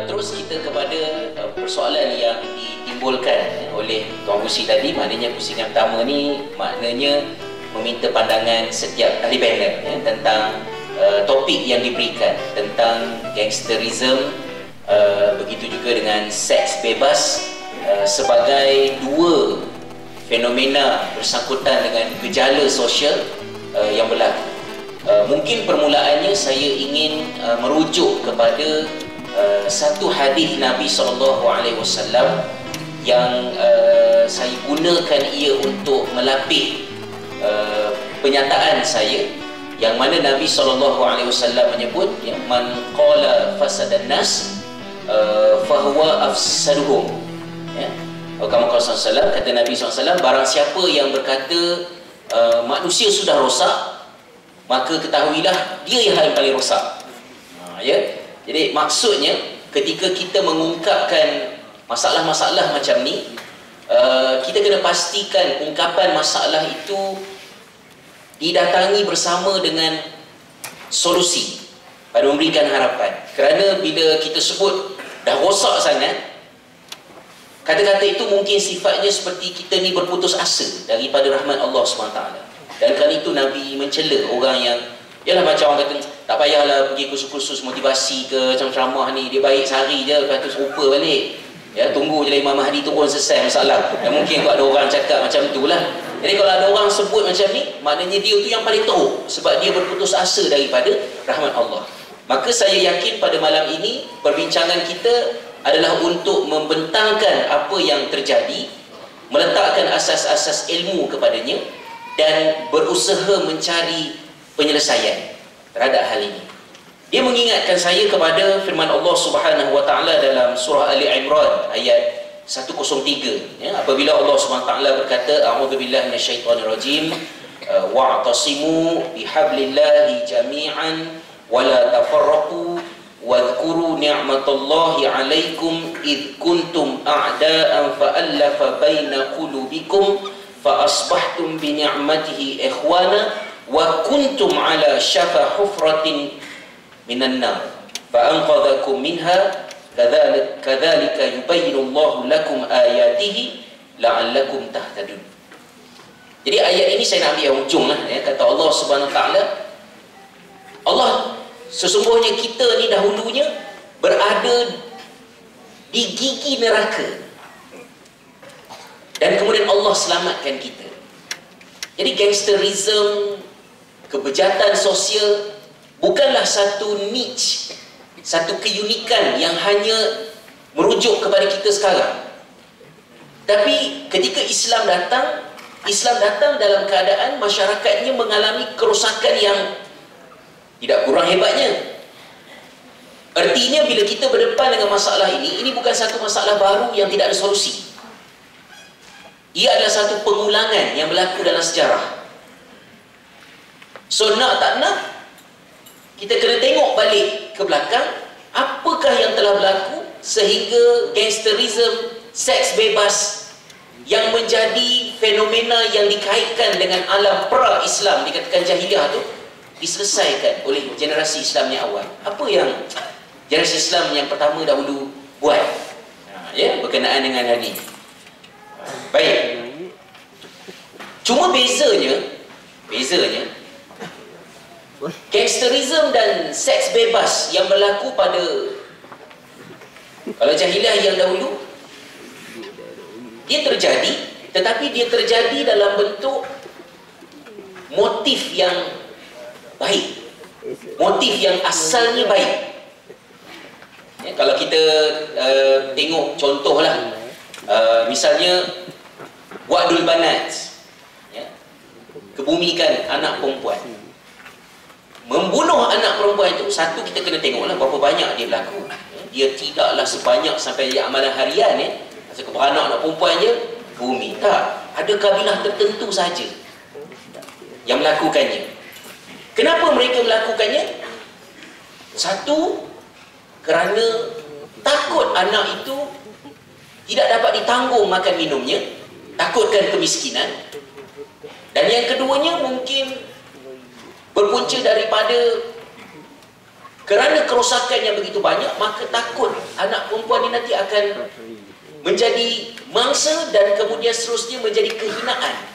Terus kita kepada persoalan yang ditimbulkan oleh Tuan Husi tadi. Maknanya pusingan pertama ni maknanya meminta pandangan setiap ahli panel tentang topik yang diberikan tentang gangsterism, begitu juga dengan seks bebas sebagai dua fenomena bersangkutan dengan gejala sosial yang berlaku. Mungkin permulaannya saya ingin merujuk kepada satu hadis Nabi SAW yang saya gunakan ia untuk melapih penyataan saya, yang mana Nabi SAW menyebut man qala fasadan nas fahuwa afsaduhum. Kama qala sallallahu, kata Nabi SAW, barang siapa yang berkata manusia sudah rosak, maka ketahuilah dia yang paling rosak. Jadi maksudnya ketika kita mengungkapkan masalah-masalah macam ni, kita kena pastikan ungkapan masalah itu didatangi bersama dengan solusi pada memberikan harapan. Kerana bila kita sebut dah rosak sangat, kata-kata itu mungkin sifatnya seperti kita ni berputus asa daripada rahmat Allah SWT. Dan kali itu Nabi mencela orang yang, yalah macam orang kata, tak payahlah pergi kursus-kursus motivasi ke macam ceramah ni, dia baik sehari je lepas tu serupa balik. Tunggu je lah Imam Mahdi turun selesai masalah. Mungkin kalau ada orang cakap macam itulah. Jadi kalau ada orang sebut macam ni, maknanya dia tu yang paling teruk sebab dia berputus asa daripada rahmat Allah. Maka saya yakin pada malam ini perbincangan kita adalah untuk membentangkan apa yang terjadi, meletakkan asas-asas ilmu kepadanya dan berusaha mencari penyelesaian terhadap hal ini. Dia mengingatkan saya kepada firman Allah Subhanahu wa taala dalam surah Ali Imran ayat 103, apabila Allah Subhanahu wa taala berkata, a'udzubillahi minasyaitonirrajim, wa'tasimu bihablillahi jami'an wa la tafarraqu wadhkuru ni'matallahi 'alaikum id kuntum a'da'an fa'alafa baina qulubikum fa asbahtum bi ni'matihi ikhwana wa kuntum ala syafa hufratin minan nar fa anqadhakum minha kadzalika yubayyinu Allahu lakum ayatihi la'allakum tahtadun. Jadi ayat ini saya nak ambil yang ujung lah, kata Allah Subhanahu wa taala, Allah sesungguhnya kita ni dahulunya berada di gigi neraka dan kemudian Allah selamatkan kita. Jadi gangsterism, kebejatan sosial bukanlah satu niche, satu keunikan yang hanya merujuk kepada kita sekarang. Tapi ketika Islam datang dalam keadaan masyarakatnya mengalami kerosakan yang tidak kurang hebatnya. Artinya bila kita berdepan dengan masalah ini bukan satu masalah baru yang tidak ada solusi. Ia adalah satu pengulangan yang berlaku dalam sejarah. So nak tak nak, kita kena tengok balik ke belakang, apakah yang telah berlaku sehingga gangsterism, seks bebas yang menjadi fenomena yang dikaitkan dengan alam pra-Islam, dikatakan jahiliah tu, diselesaikan oleh generasi Islam yang awal. Apa yang generasi Islam yang pertama dahulu buat berkenaan dengan hal ini? Baik. Cuma bezanya gangsterism dan seks bebas yang berlaku pada kalau jahiliah yang dahulu, dia terjadi, tetapi dia terjadi dalam bentuk motif yang baik, motif yang asalnya baik. Kalau kita tengok contohlah, misalnya Wa'dul Banat, kebumikan anak perempuan, membunuh anak perempuan itu, satu kita kena tengoklah berapa banyak dia berlaku. Dia tidaklah sebanyak sampai dia amalan harian beranak anak perempuan je bumi, tak, ada kabilah tertentu saja yang melakukannya. Kenapa mereka melakukannya? Satu, kerana takut anak itu tidak dapat ditanggung makan minumnya, takutkan kemiskinan, Dan yang keduanya mungkin berpunca daripada kerana kerosakan yang begitu banyak, maka takut anak perempuan ini nanti akan menjadi mangsa dan kemudian seterusnya menjadi kehinaan.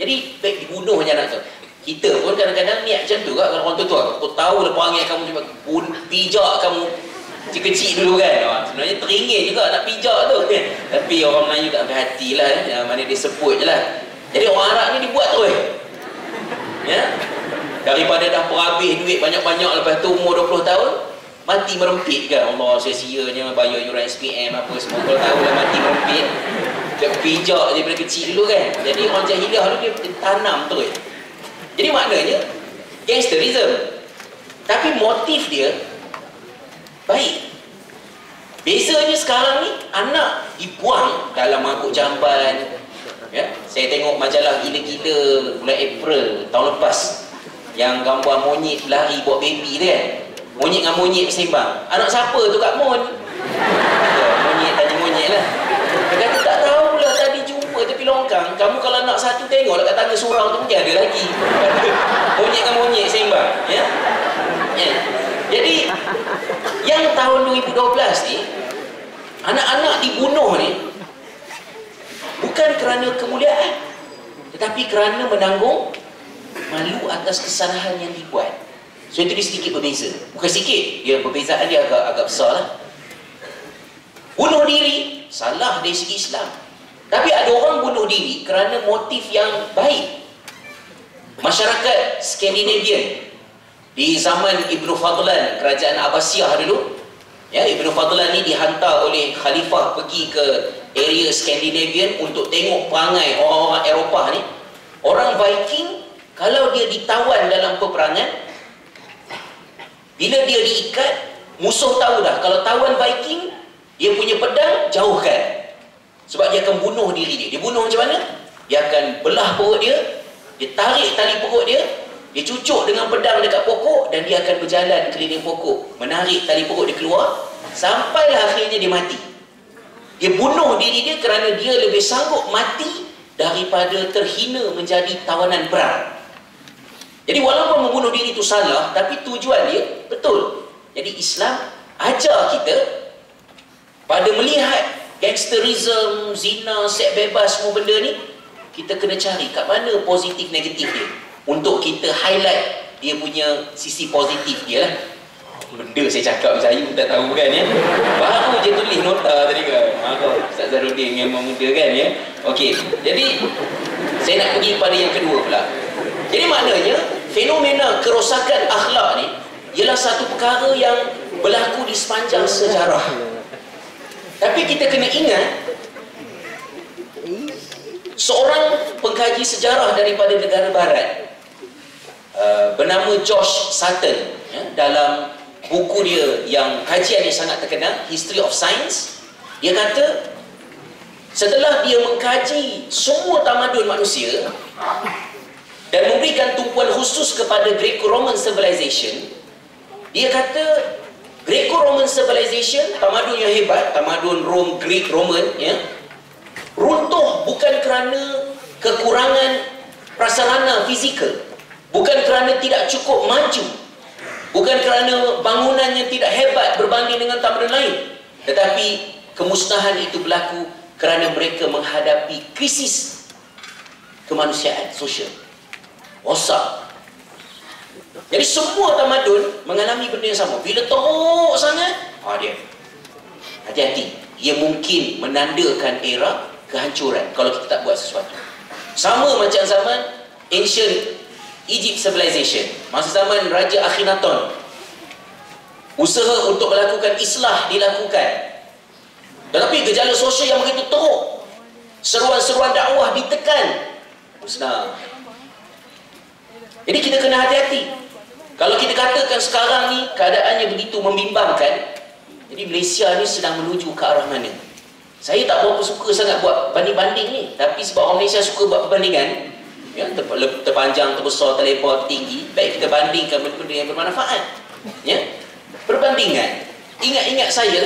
Jadi baik dibunuh je anak tu. Kita pun kadang-kadang niat macam tu kan, kalau orang tu aku tahu lepas angin kamu pijak kamu kecil-kecil dulu kan. Sebenarnya teringin juga nak pijak tu kan. Tapi orang Melayu tak ambil hati lah, mana dia sebut je lah. Jadi orang Arab ni dibuat terus. Ya? Daripada dah perhabis duit banyak-banyak, lepas tu umur 20 tahun mati merempit kan. Allah, sia-sianya bayar yuran SPM apa semua. Kalau tahu lah mati merempit, dia pijak je daripada kecil dulu kan. Jadi orang jahiliah tu dia tanam terus. Jadi maknanya gangsterism, tapi motif dia baik. Bezanya sekarang ni anak dibuang dalam mangkuk jamban. Ya, saya tengok majalah gila-gila bulan April tahun lepas yang gambar monyet lari buat baby tu kan. Monyet dengan monyet bersembang. Anak siapa tu Kak Mon? Monyet tanya monyet lah. Dia kata tak tahulah, tadi jumpa tepi longkang. Kamu kalau nak satu tengoklah kat tangga surau tu mungkin ada lagi. Monyet dengan monyet sembang. Ya? Ya. Jadi yang tahun 2012 ni, anak-anak dibunuh ni bukan kerana kemuliaan, tetapi kerana menanggung malu atas kesalahan yang dibuat. So itu dia sedikit berbeza. Bukan sedikit, dia perbezaan dia agak besar lah. Bunuh diri salah dari segi Islam, tapi ada orang bunuh diri kerana motif yang baik. Masyarakat Skandinavian di zaman Ibnu Fadlan, kerajaan Abbasiyah dulu, ya, Ibnu Fadlan ni dihantar oleh khalifah pergi ke area Skandinavian untuk tengok perangai orang-orang Eropah ni. Orang Viking, kalau dia ditawan dalam peperangan, bila dia diikat, musuh tahu dah kalau tawan Viking, dia punya pedang jauhkan, sebab dia akan bunuh diri dia. Dia bunuh macam mana? Dia akan belah perut dia, dia tarik tali perut dia, dia cucuk dengan pedang dekat pokok, dan dia akan berjalan keliling pokok, menarik tali perut dia keluar, sampailah akhirnya dia mati. Dia bunuh diri dia kerana dia lebih sanggup mati daripada terhina menjadi tawanan perang. Jadi walaupun membunuh diri itu salah, tapi tujuan dia betul. Jadi Islam ajar kita pada melihat gangsterism, zina, seks bebas, semua benda ni, kita kena cari kat mana positif negatif dia, untuk kita highlight dia punya sisi positif dia lah. Benda saya cakap saya pun tak tahu kan ya. Baru je tulis nota tadi kan. Ustaz Zarudin memang muda kan ya. Okey, jadi saya nak pergi pada yang kedua pula. Jadi maknanya fenomena kerosakan akhlak ni ialah satu perkara yang berlaku di sepanjang sejarah. Tapi kita kena ingat, seorang pengkaji sejarah daripada negara barat bernama George Sutton, ya, dalam buku dia yang kajian yang sangat terkenal, History of Science, dia kata setelah dia mengkaji semua tamadun manusia dan memberikan tumpuan khusus kepada Greco-Roman civilization, dia kata Greco-Roman civilization, tamadun yang hebat, tamadun Rom, Greek, Roman, ya, runtuh bukan kerana kekurangan prasarana fizikal, bukan kerana tidak cukup maju, bukan kerana bangunannya tidak hebat berbanding dengan tamadun lain, tetapi kemusnahan itu berlaku kerana mereka menghadapi krisis kemanusiaan, sosial, rosak. Jadi semua tamadun mengalami benda yang sama. Bila teruk sangat, dia hati-hati, ia mungkin menandakan era kehancuran kalau kita tak buat sesuatu. Sama macam zaman ancient Egypt civilization, masa zaman Raja Akhenaton, usaha untuk melakukan islah dilakukan, tetapi gejala sosial yang begitu teruk, seruan-seruan dakwah ditekan, musnah. Jadi kita kena hati-hati. Kalau kita katakan sekarang ni keadaannya begitu membimbangkan, jadi Malaysia ni sedang menuju ke arah mana? Saya tak berapa suka sangat buat banding-banding ni, tapi sebab orang Malaysia suka buat perbandingan, ya, terpanjang, terbesar, terlebar, tinggi, baik kita bandingkan benda-benda yang bermanfaat. Ya, perbandingan. Ingat-ingat saya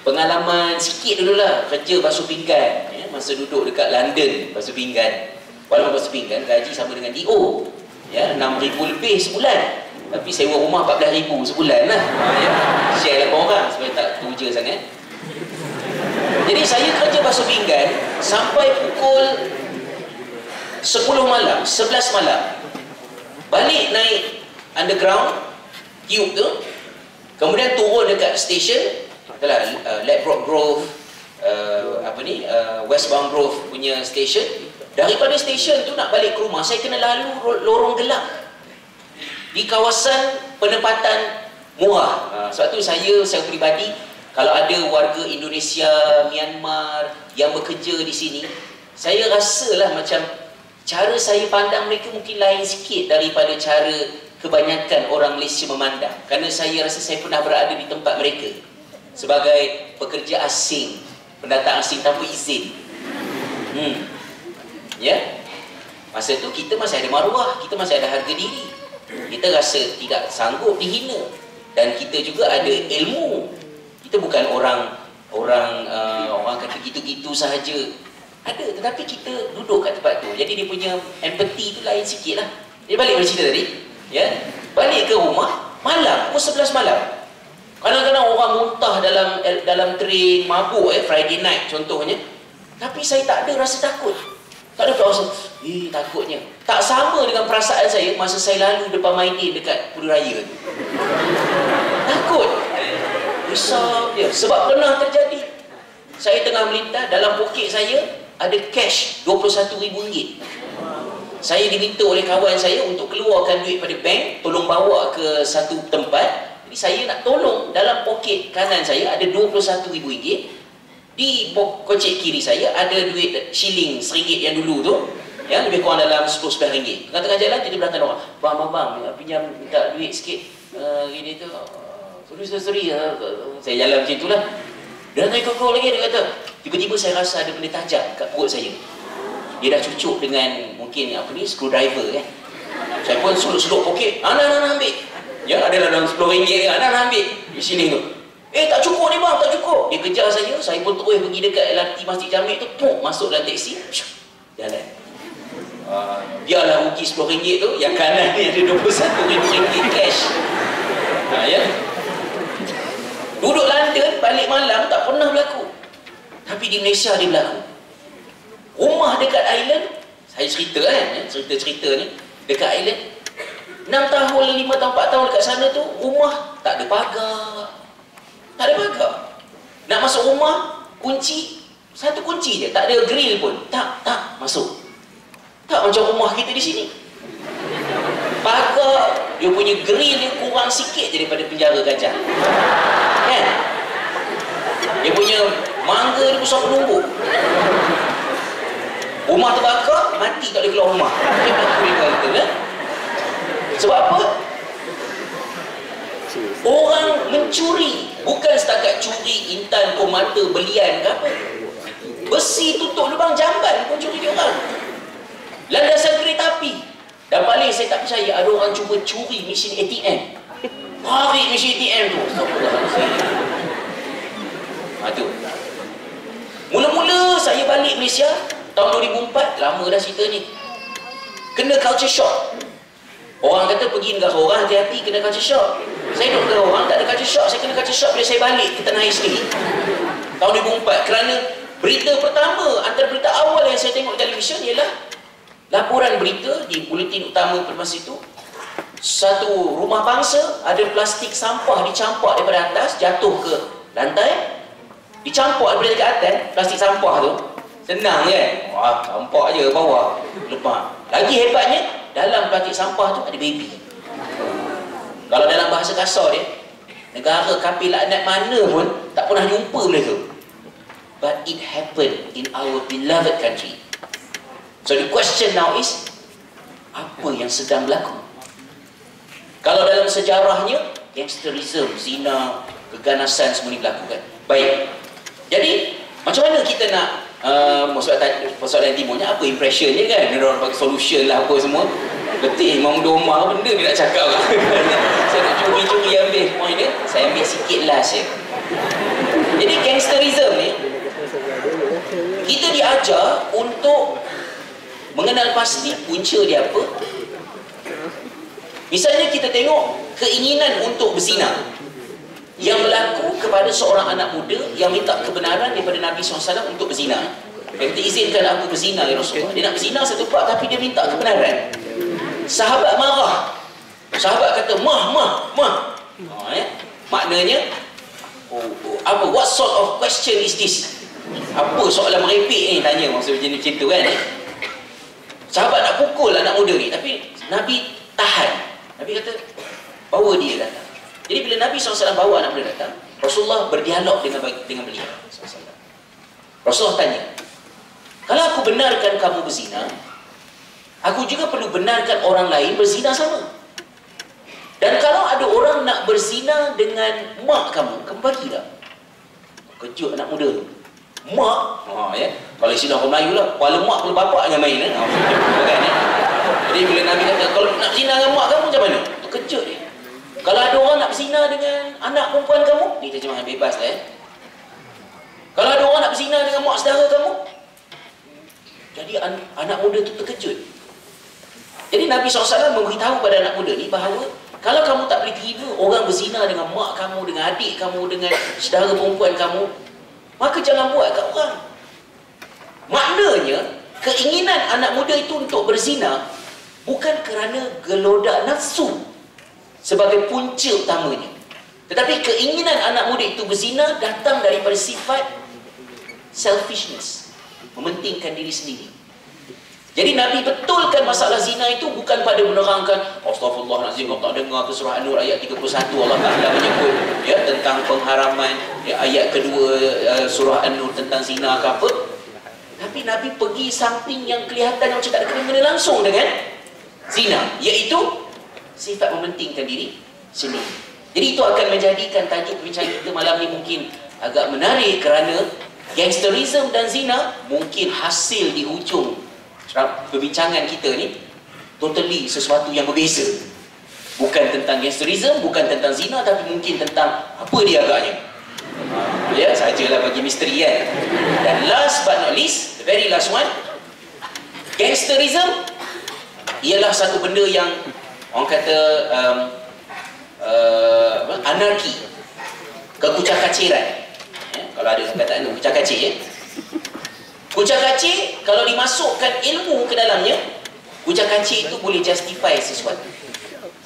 pengalaman sikit dululah kerja basuh pinggan, ya, masa duduk dekat London basuh pinggan. Walaupun bos pinggan gaji sama dengan DO, ya, 6,000 lebih sebulan, tapi sewa rumah 14,000 sebulan lah. Ya, share lah korang supaya tak tuja sangat. Jadi saya kerja basuh pinggan sampai pukul 10 malam, 11 malam. Balik naik underground tube tu, kemudian turun dekat stesen adalah Ladbroke Grove, Westbound Grove punya stesen. Daripada stesen tu nak balik ke rumah, saya kena lalu lorong gelap di kawasan penempatan murah. Sebab tu saya peribadi, kalau ada warga Indonesia, Myanmar yang bekerja di sini, saya rasalah macam cara saya pandang mereka mungkin lain sikit daripada cara kebanyakan orang Malaysia memandang. Kerana saya rasa saya pernah berada di tempat mereka sebagai pekerja asing, pendatang asing tanpa izin. Ya, masa tu kita masih ada maruah, kita masih ada harga diri. Kita rasa tidak sanggup dihina, dan kita juga ada ilmu. Kita bukan orang kata gitu-gitu sahaja. Ada, tetapi kita duduk kat tempat tu. Jadi dia punya empathy tu lain sikit lah. Dia balik pada cerita tadi, ya, balik ke rumah malam, pukul 11 malam. Kadang-kadang orang muntah dalam train, mabuk, Friday night contohnya. Tapi saya tak ada rasa takut. Tak ada rasa, takutnya. Tak sama dengan perasaan saya masa saya lalu depan Maidin dekat Puri Raya tu. Takut. Risau dia. Sebab pernah terjadi, saya tengah melintas, dalam poket saya ada cash RM21,000. Saya diminta oleh kawan saya untuk keluarkan duit pada bank, tolong bawa ke satu tempat. Jadi saya nak tolong, dalam poket kanan saya ada RM21,000. Di kocek kiri saya ada duit shilling RM1 yang dulu tu, yang lebih kurang dalam RM10-11. Tengah-tengah jalan, kita belakang orang, bang, pinjam, minta duit sikit, gini tu, sorry, saya jalan macam itulah. Dia nak ikut lagi, dia kata, tiba-tiba saya rasa ada benda tajam kat perut saya. Dia dah cucuk dengan mungkin screwdriver kan. Saya pun seluk-seluk poket, nak ambil. Ya, adalah dalam RM10 kan, nak ambil di sini tu. Tak cukup ni bang, tak cukup. Dia kejar saya pun terus pergi dekat LRT Masjid Jamil tu, masuk dalam teksi, jalan. Biarlah rugi RM10 tu, yang kanan ni ada RM21,000 cash. Ya. Duduk London, balik malam tak pernah berlaku. Tapi di Malaysia dia berlaku. Rumah dekat island, saya cerita kan, cerita-cerita ni, dekat island, 6 tahun, 5 tahun, 4 tahun dekat sana tu, rumah tak ada pagar. Tak ada pagar. Nak masuk rumah, kunci, satu kunci je, tak ada grill pun. Tak, masuk. Tak macam rumah kita di sini. Pagar, dia punya grill dia kurang sikit je daripada penjara gajah. Kan? Dia punya mangga dia besar penumbuk. Rumah terbakar, mati tak boleh keluar rumah. Sebab apa? Orang mencuri, bukan setakat curi intan, komata, belian ke apa. Besi tutup lubang jamban pun curi dia orang. Landasan kereta api. Dan paling saya tak percaya, ada orang cuba curi mesin ATM. Tarik mesin ATM tu. Tu. Mula-mula saya balik Malaysia tahun 2004, lama dah cerita ni. Kena culture shock. Orang kata pergi negara orang, hati-hati kena culture shock. Saya duduk negara orang, tak ada culture shock. Saya kena culture shock bila saya balik ke tanah air sendiri tahun 2004. Kerana berita pertama, antara berita awal yang saya tengok di televisyen ialah laporan berita di buletin utama pada masa itu, satu rumah bangsa ada plastik sampah dicampak daripada atas jatuh ke lantai, dicampak daripada dekat atas plastik sampah tu. Senang kan? Wah, campak je bawah, lepas. Lagi hebatnya, dalam plastik sampah tu ada baby. Kalau dalam bahasa kasar dia, negara kafir laknat mana pun tak pernah jumpa benda tu. But it happened in our beloved country. So the question now is, apa yang sedang berlaku? Kalau dalam sejarahnya, gangsterism, zina, keganasan semua ni berlaku kan. Baik. Jadi, macam mana kita nak persoalan timurnya, apa impressionnya kan? Dia orang bagi solution lah apa semua. Betul, Imam Domar benda dia nak cakap lah. Saya nak curi-curi ambil point dia, saya ambil sikit last je. Jadi gangsterism ni, kita diajar untuk mengenal pasti punca dia apa. Misalnya kita tengok keinginan untuk berzina yang berlaku kepada seorang anak muda yang minta kebenaran daripada Nabi SAW untuk berzina. Dia kata, izinkan aku berzina ya Rasulullah. Dia nak berzina satu part tapi dia minta kebenaran. Sahabat marah. Sahabat kata, mah. Maknanya, apa? What sort of question is this? Apa soalan merepek ni tanya, maksud macam tu kan? Sahabat nak pukul anak muda ni, tapi Nabi tahan. Nabi kata, bawa dia datang. Jadi bila Nabi SAW bawa anak muda datang, Rasulullah berdialog dengan beliau. Rasulullah tanya, kalau aku benarkan kamu berzina, aku juga perlu benarkan orang lain berzina sama. Dan kalau ada orang nak berzina dengan mak kamu bagi tak? Kejut anak muda. Mak? Ya. Kalau istilah orang Melayu lah, kepala mak, kepala bapak yang main. Kan, ya? Jadi bila Nabi kata, kalau nak berzina dengan mak kamu macam mana? Terkejut dia. Kalau ada orang nak berzina dengan anak perempuan kamu, ni terjemahan bebas lah ya. Kalau ada orang nak berzina dengan mak saudara kamu, jadi anak muda tu terkejut. Jadi Nabi SAW memberitahu pada anak muda ni bahawa kalau kamu tak boleh terima orang berzina dengan mak kamu, dengan adik kamu, dengan saudara perempuan kamu, maka jangan buat kat orang. Maknanya, keinginan anak muda itu untuk berzina bukan kerana gelodak nafsu sebagai punca utamanya. Tetapi keinginan anak muda itu berzina datang daripada sifat selfishness, mementingkan diri sendiri. Jadi Nabi betulkan masalah zina itu bukan pada menerangkan Astaghfirullahaladzim, kau tak dengar ke surah An-Nur ayat 31 Allah Ta'ala menyebut ya, tentang pengharaman ya, ayat kedua surah An-Nur tentang zina ke apa. Tapi Nabi pergi samping yang kelihatan macam tak ada kena-mena langsung dengan zina, iaitu sifat mementingkan diri sendiri. Jadi itu akan menjadikan tajuk perbincangan kita malam ni mungkin agak menarik kerana gangsterism dan zina mungkin hasil di hujung perbincangan kita ni totally sesuatu yang berbeza. Bukan tentang gangsterism, bukan tentang zina, tapi mungkin tentang apa dia agaknya. Ya, sajalah bagi misteri kan. Dan last but not least, the very last one, gangsterism ialah satu benda yang orang kata anarki, kekucak-kaciran. Ya, kalau ada perkataan tu, kucak-kacir ya. Kucak-kacir, kalau dimasukkan ilmu ke dalamnya, kucak-kacir itu boleh justify sesuatu.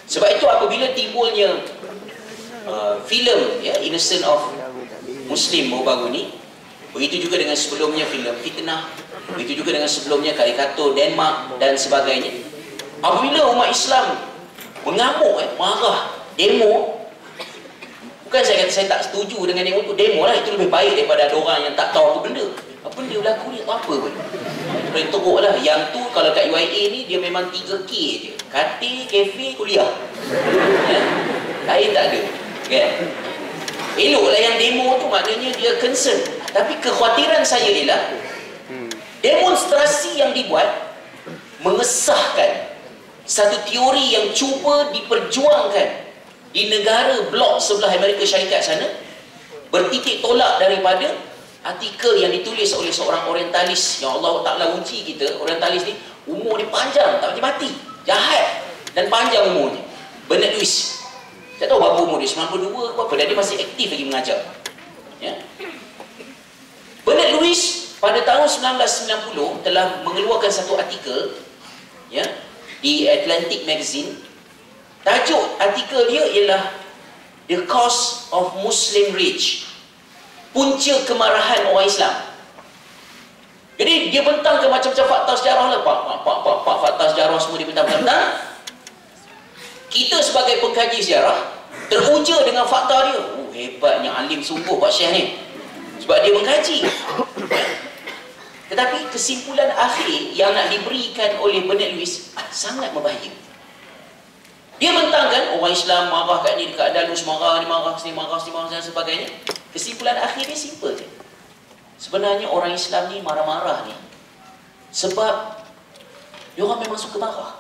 Sebab itu apabila timbulnya filem ya, Innocent of Muslim baru-baru ni, begitu juga dengan sebelumnya filem Fitnah, begitu juga dengan sebelumnya karikatur Denmark dan sebagainya. Apabila umat Islam mengamuk, marah, demo, bukan saya kata saya tak setuju dengan demo tu, demo lah, itu lebih baik daripada ada orang yang tak tahu apa benda. Apa benda berlaku ni, apa pun. Boleh teruk lah. Yang tu kalau kat UIA ni dia memang 3K je. Katil, kafe, kuliah. Ya? Lain tak ada. Kan? Eloklah yang demo tu, maknanya dia concern. Tapi kekhawatiran saya ialah demonstrasi yang dibuat mengesahkan satu teori yang cuba diperjuangkan di negara blok sebelah Amerika Syarikat sana, bertitik tolak daripada artikel yang ditulis oleh seorang orientalis yang Allah Ta'ala uji kita. Orientalis ni umur dia panjang, tak mati-mati, jahat dan panjang umurnya. Bernard Lewis, tak tahu berapa umur dia, 92 ke apa, dan dia masih aktif lagi mengajar ya. Bernard Lewis pada tahun 1990 telah mengeluarkan satu artikel ya, di Atlantic Magazine. Tajuk artikel dia ialah The Cause of Muslim Rage, punca kemarahan orang Islam. Jadi dia bentangkan macam-macam fakta sejarah lah, fakta sejarah semua dia bentang-bentang. Kita sebagai pengkaji sejarah teruja dengan fakta dia. Hebatnya alim sungguh Pak Syekh ni, sebab dia mengkaji. Tetapi kesimpulan akhir yang nak diberikan oleh Bernard Lewis sangat berbahaya. Dia bentangkan orang Islam marah kat ni, dekat Andalus marah, ni marah, sini marah, sini marah dan sebagainya. Kesimpulan akhir dia simple je. Sebenarnya orang Islam ni marah-marah ni sebab dia orang memang suka marah.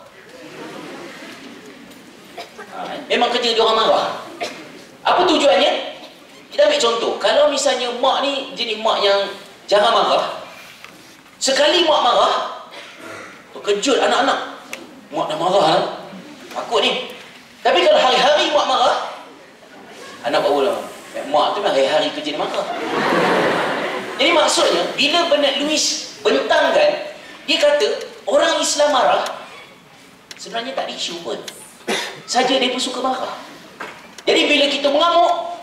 Memang kerja dia orang marah. Apa tujuannya? Kita ambil contoh. Kalau misalnya mak ni jenis mak yang jarang marah, sekali mak marah, kejut anak-anak. Mak dah marah lah. Takut ni. Tapi kalau hari-hari mak marah, anak buat bola. Mak tu memang hari-hari kerja dia marah. Jadi maksudnya, bila Bernard Lewis bentangkan, dia kata, orang Islam marah, sebenarnya tak ada isu pun. Saja dia pun suka marah. Jadi bila kita mengamuk,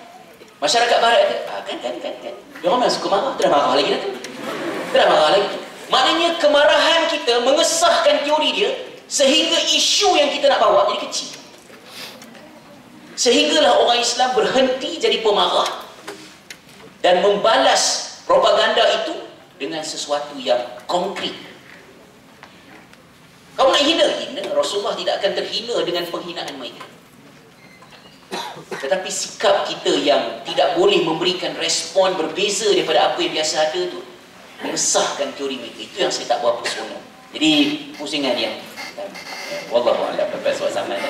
masyarakat barat kata, kan. Dia orang memang suka marah, tu dah marah lagi dah tu. Tu dah marah lagi tu. Maknanya kemarahan kita mengesahkan teori dia, sehingga isu yang kita nak bawa jadi kecil. Sehinggalah orang Islam berhenti jadi pemarah dan membalas propaganda itu dengan sesuatu yang konkret. Kamu nak hina? Rasulullah tidak akan terhina dengan penghinaan mereka. Tetapi sikap kita yang tidak boleh memberikan respon berbeza daripada apa yang biasa ada tu, mengesahkan teori mereka. Itu yang saya tak berapa seronok. Jadi pusingan yang wallahu a'lam, sampai zaman